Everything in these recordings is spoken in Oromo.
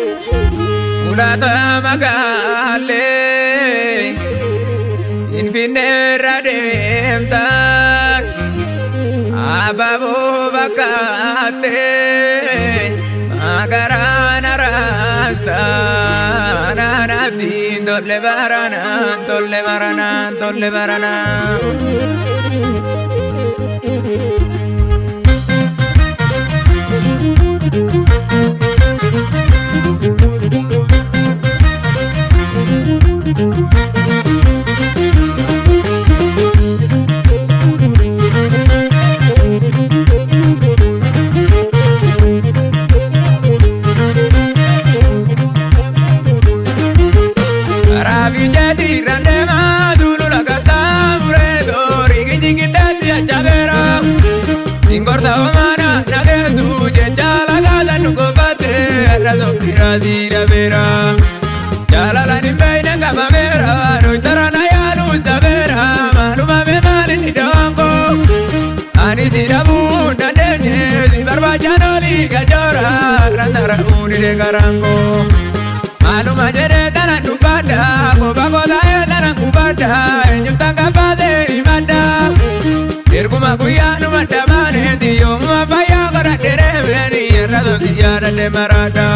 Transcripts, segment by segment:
Ulata magale Infine rademta Ababu bakate Magarana rasta Nanati tolle barana Ingorda omana nagetu jala gala nukobate razo pirazira vera jala la nimbeina kabamera no tarana ya luza vera maluma me malini dongo ani sirabu nandenye zibarba janoli gajora randara uni de garango maluma jere tana nubada kobagoda tana kubada enyuta kapade imada Erguma kuyanu madamane diyo mafaya kora dereveni errado diyara de marada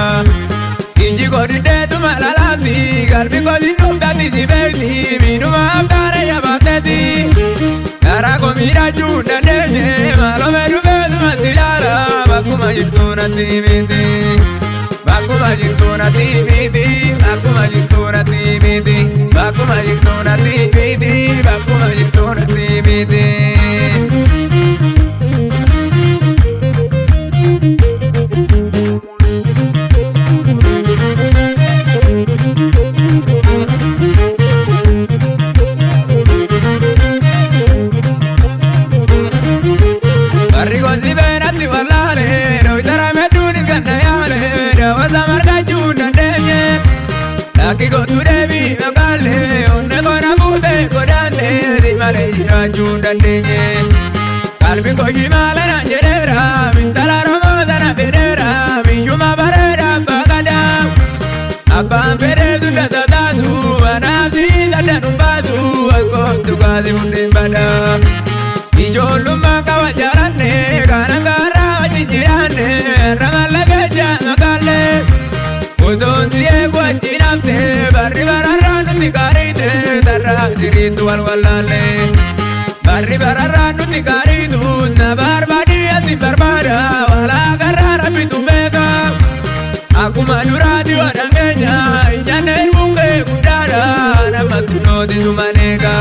Inji kodi detu malalati galbi kodi nuktati sibeti minuma abdare yabateti Dara komira junda neje malome rubetu masilala Bakuma jituna timiti Bakuma jituna timiti Bakuma jituna timiti Bakuma jituna timiti Bakuma jituna timiti Aki gotu devi magale onne kona bute kodane di male junda denye kalbi ko himala na jerera mintala romo dana bedera minjuma barera bagada abba bere zunda zadadu anati dadanu badu ko tukadi munde bada ijolu makawajarane kana gara wajirane ramala gaja magale Uzondiye guajinamte barri bararranu tikarite darra diritu walwalale barri bararranu tikaritu na barbadi ati barbara wala garara pitu mega akuma nuradi wadangenya inyane munge kudara namas kunodi zumanega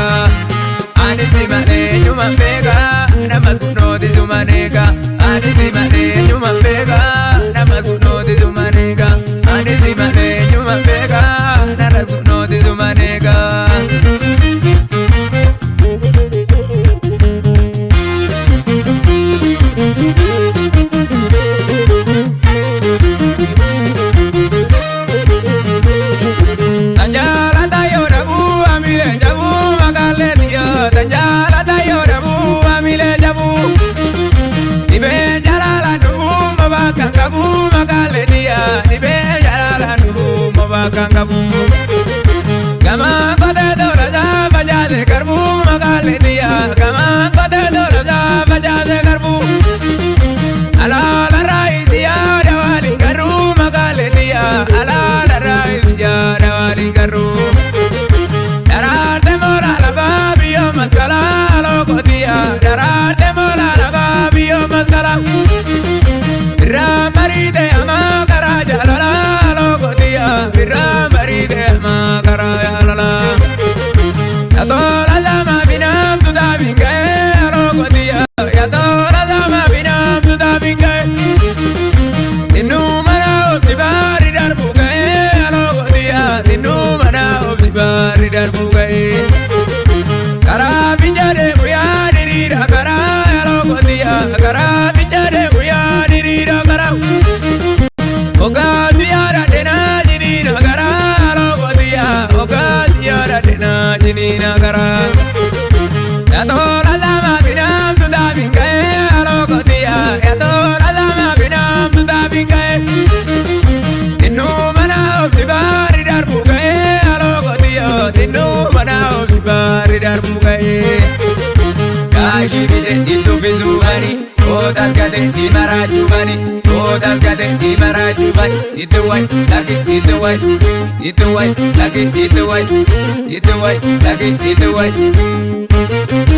anisi mane nyuma pega namas kunodi zumanega anisi mane nyuma pega namas kunodi zumanega Anisi mane nyuma pega naras kunodi zumanega Tanjala tayo dabu amile jabu magale tiyo Tanjala tayo dabu amile jabu Ibe jalala nubu mabakang kabu magale tiya Ibe kangabu Gama kote dora za bajaze karbu magale diya Gama kote dora za bajaze karbu Ala la raisi ya dawali karu magale diya Ala la raisi ya dawali karu Darate mola la babiyo maskala loko diya Darate mola la babiyo maskala Ramaride ama karaja lola loko diya Ramaride nugaye Kaji bide itu visuani Odas gade imarajubani Odas gade imarajubani Itu wai lagi itu wai Itu wai lagi itu wai Itu wai lagi itu wai